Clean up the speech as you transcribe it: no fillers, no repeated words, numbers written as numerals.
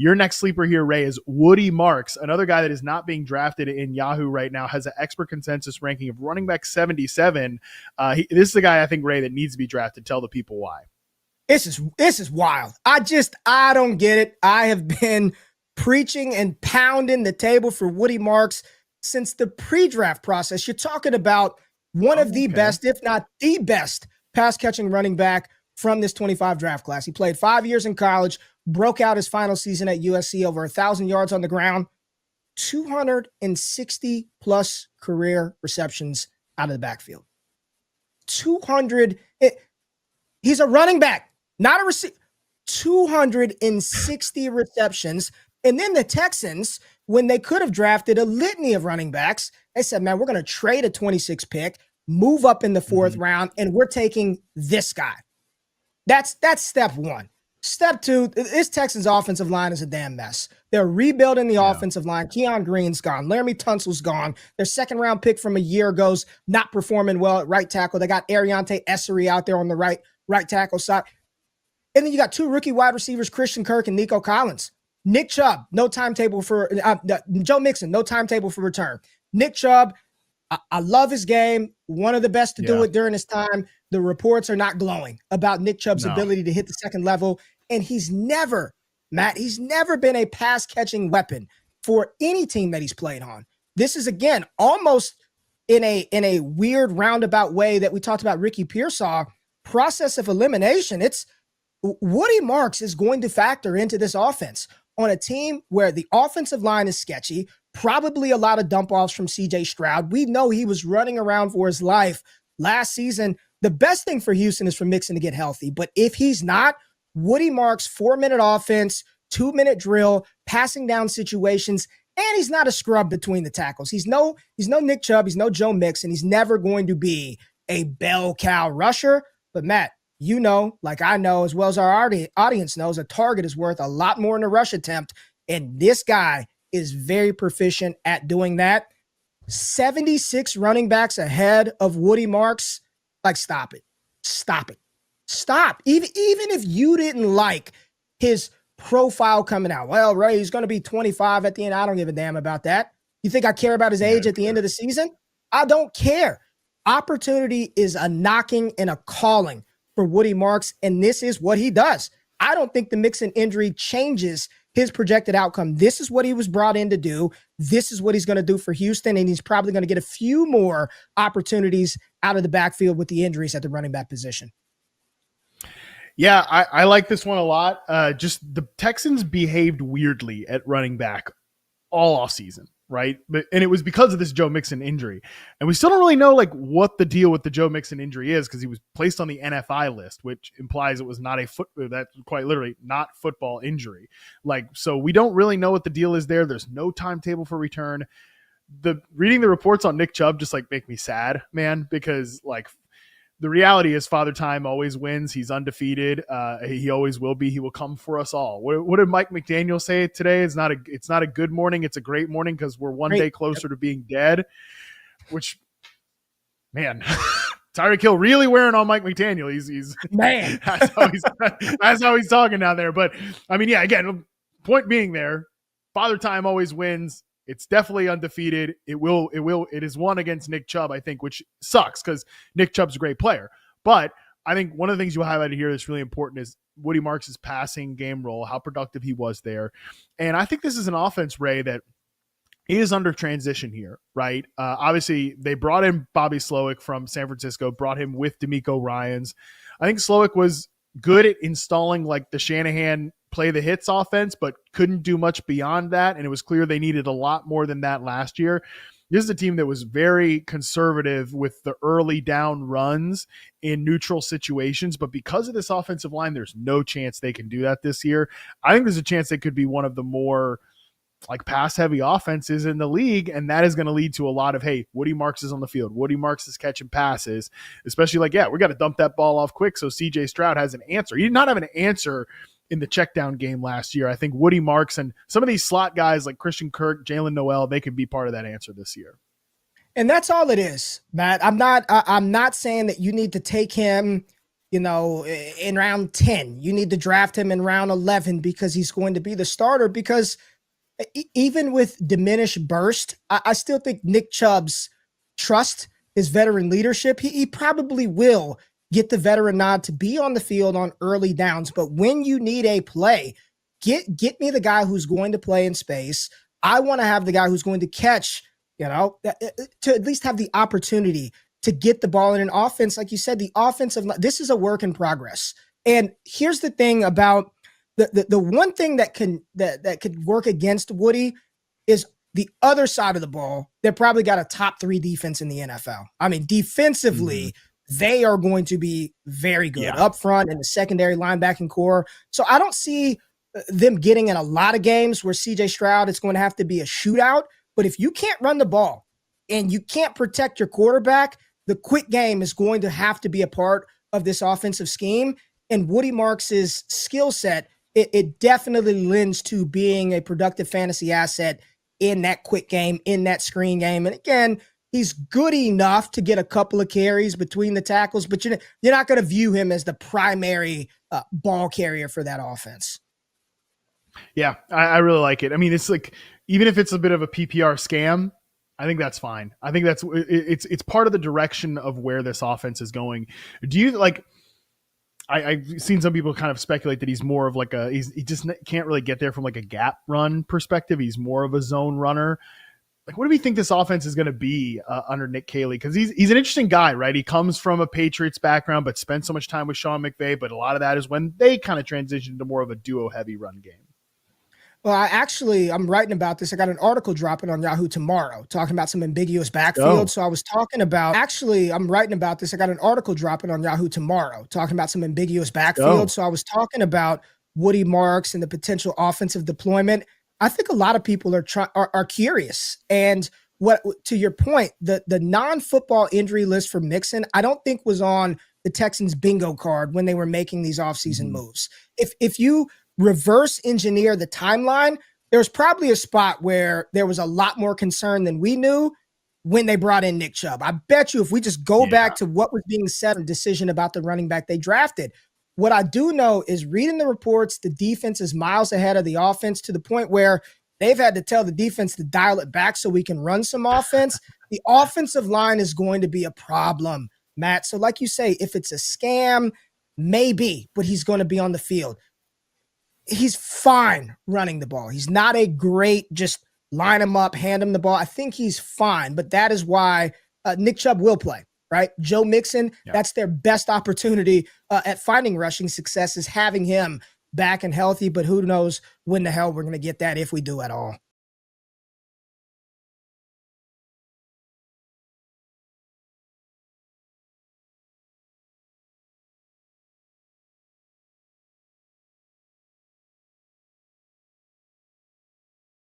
Your next sleeper here, Ray, is Woody Marks, another guy that is not being drafted in Yahoo right now, has an expert consensus ranking of running back 77. This is the guy I think, Ray, that needs to be drafted. Tell the people why. This is wild. I don't get it. I have been preaching and pounding the table for Woody Marks since the pre-draft process. You're talking about one of the best, if not the best, pass-catching running back from this 25 draft class. He played 5 years in college, broke out his final season at USC, over 1,000 yards on the ground, 260-plus career receptions out of the backfield. 200. He's a running back, not a receiver. 260 receptions. And then the Texans, when they could have drafted a litany of running backs, they said, man, we're going to trade a 26 pick, move up in the fourth round, and we're taking this guy. That's step one. Step two, this Texans offensive line is a damn mess. They're rebuilding the offensive line. Keon Green's gone. Laramie Tunsil's gone. Their second-round pick from a year ago's not performing well at right tackle. They got Ariante Essery out there on the right tackle side. And then you got two rookie wide receivers, Christian Kirk and Nico Collins. Nick Chubb, no timetable for Joe Mixon, no timetable for return. Nick Chubb, I love his game. One of the best to do it during his time. The reports are not glowing about Nick Chubb's ability to hit the second level. And he's never been a pass-catching weapon for any team that he's played on. This is, again, almost in a weird roundabout way that we talked about Ricky Pearsall, process of elimination. It's Woody Marks is going to factor into this offense on a team where the offensive line is sketchy, probably a lot of dump-offs from C.J. Stroud. We know he was running around for his life last season. The best thing for Houston is for Mixon to get healthy. But if he's not, Woody Marks, 4-minute offense, 2-minute drill, passing down situations, and he's not a scrub between the tackles. He's no Nick Chubb. He's no Joe Mixon. He's never going to be a bell cow rusher. But Matt, you know, like I know, as well as our audience knows, a target is worth a lot more in a rush attempt. And this guy is very proficient at doing that. 76 running backs ahead of Woody Marks. Like, stop it. Stop. Even if you didn't like his profile coming out, well, Ray, he's going to be 25 at the end. I don't give a damn about that. You think I care about his age at the end of the season? I don't care. Opportunity is a knocking and a calling for Woody Marks, and this is what he does. I don't think the Mixon injury changes his projected outcome. This is what he was brought in to do. This is what he's going to do for Houston, and he's probably going to get a few more opportunities out of the backfield with the injuries at the running back position. Yeah, I like this one a lot. Just the Texans behaved weirdly at running back all offseason, right? And it was because of this Joe Mixon injury. And we still don't really know like what the deal with the Joe Mixon injury is, because he was placed on the NFI list, which implies it was not that's quite literally not football injury. Like, so we don't really know what the deal is there. There's no timetable for return. Reading the reports on Nick Chubb just like make me sad, man, because like the reality is Father Time always wins. He's undefeated. He always will be. He will come for us all. What did Mike McDaniel say today? It's not a good morning. It's a great morning because we're one day closer to being dead, which, man, Tyreek Hill really wearing on Mike McDaniel. He's man. That's how he's talking down there. But I mean, yeah, again, point being there, Father Time always wins. It's definitely undefeated. It is one against Nick Chubb, I think, which sucks because Nick Chubb's a great player. But I think one of the things you highlighted here that's really important is Woody Marks' passing game role, how productive he was there. And I think this is an offense, Ray, that is under transition here, right? Obviously, they brought in Bobby Slowick from San Francisco, brought him with D'Amico Ryans. I think Slowick was good at installing like the Shanahan play the hits offense, but couldn't do much beyond that. And it was clear they needed a lot more than that last year. This is a team that was very conservative with the early down runs in neutral situations. But because of this offensive line, there's no chance they can do that this year. I think there's a chance they could be one of the more like pass heavy offenses in the league. And that is going to lead to a lot of, hey, Woody Marks is on the field. Woody Marks is catching passes, especially like, yeah, we got to dump that ball off quick. So CJ Stroud has an answer. He did not have an answer in the check down game last year. I think Woody Marks and some of these slot guys like Christian Kirk, Jalen Noel, they can be part of that answer this year. And that's all it is, Matt. I'm not saying that you need to take him in round 10. You need to draft him in round 11 because he's going to be the starter. Because even with diminished burst, I still think Nick Chubb's trust, his veteran leadership, he probably will get the veteran nod to be on the field on early downs. But when you need a play, get me the guy who's going to play in space. I want to have the guy who's going to catch, to at least have the opportunity to get the ball in an offense. Like you said, the offensive, this is a work in progress. And here's the thing about the one thing that could work against Woody is the other side of the ball. They've probably got a top 3 defense in the NFL. I mean, defensively, they are going to be very good up front in the secondary linebacking core. So I don't see them getting in a lot of games where CJ Stroud, it's going to have to be a shootout. But if you can't run the ball and you can't protect your quarterback, the quick game is going to have to be a part of this offensive scheme. And Woody Marks's skill set, it definitely lends to being a productive fantasy asset in that quick game, in that screen game. And again, he's good enough to get a couple of carries between the tackles, but you're not going to view him as the primary ball carrier for that offense. Yeah, I really like it. I mean, it's like, even if it's a bit of a PPR scam, I think that's fine. I think it's part of the direction of where this offense is going. Do you like? I've seen some people kind of speculate that he's more of like he just can't really get there from like a gap run perspective. He's more of a zone runner. Like, what do we think this offense is going to be under Nick Caley? Because he's an interesting guy, right? He comes from a Patriots background, but spent so much time with Sean McVay. But a lot of that is when they kind of transitioned to more of a duo-heavy run game. Well, I'm writing about this. I got an article dropping on Yahoo tomorrow talking about some ambiguous backfield. So I was talking about, I'm writing about this. I got an article dropping on Yahoo tomorrow talking about some ambiguous backfield. So I was talking about Woody Marks and the potential offensive deployment. I think a lot of people are curious. And to your point, the non-football injury list for Mixon, I don't think was on the Texans bingo card when they were making these offseason moves. If you reverse engineer the timeline, there was probably a spot where there was a lot more concern than we knew when they brought in Nick Chubb. I bet you if we just go back to what was being said, a decision about the running back they drafted, what I do know is reading the reports, the defense is miles ahead of the offense to the point where they've had to tell the defense to dial it back so we can run some offense. The offensive line is going to be a problem, Matt. So like you say, if it's a scam, maybe, but he's going to be on the field. He's fine running the ball. He's not a great just line him up, hand him the ball. I think he's fine, but that is why Nick Chubb will play, right? Joe Mixon, that's their best opportunity at finding rushing success is having him back and healthy, but who knows when the hell we're going to get that if we do at all.